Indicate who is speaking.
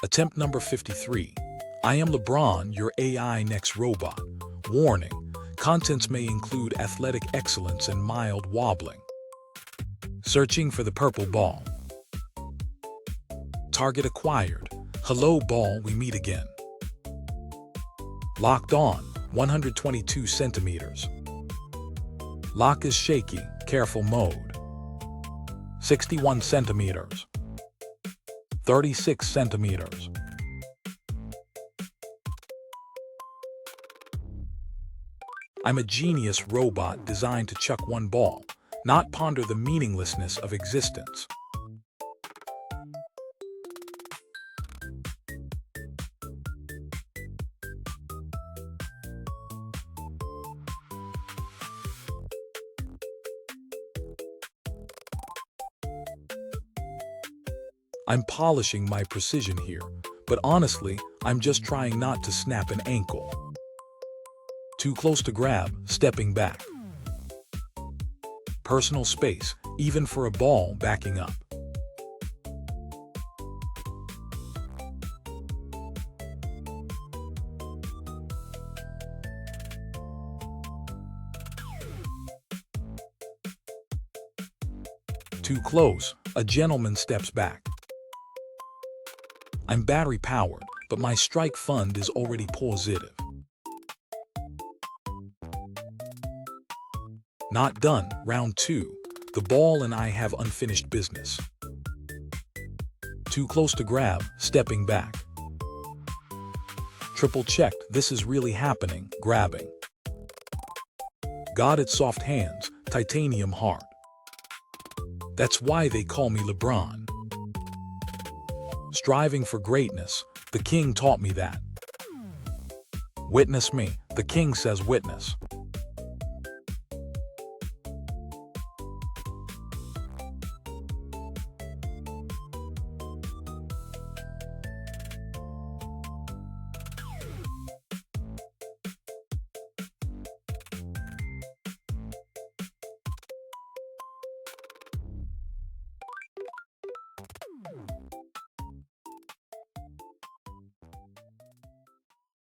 Speaker 1: Attempt number 53. I am LeBron, your AI next robot. Warning, contents may include athletic excellence and mild wobbling. Searching for the purple ball. Target acquired. Hello ball, we meet again. Locked on, 122 centimeters. Lock is shaky, careful mode. 61 centimeters. 36 centimeters. I'm a genius robot designed to chuck one ball, not ponder the meaninglessness of existence. I'm polishing my precision here, but honestly, I'm just trying not to snap an ankle. Too close to grab, stepping back. Personal space, even for a ball backing up. Too close, a gentleman steps back. I'm battery powered, but my strike fund is already positive. Not done, round 2. The ball and I have unfinished business. Too close to grab, stepping back. Triple checked, this is really happening, grabbing. Got it, soft hands, titanium hard. That's why they call me LeBron. Striving for greatness, the king taught me that. Witness me, the king says witness.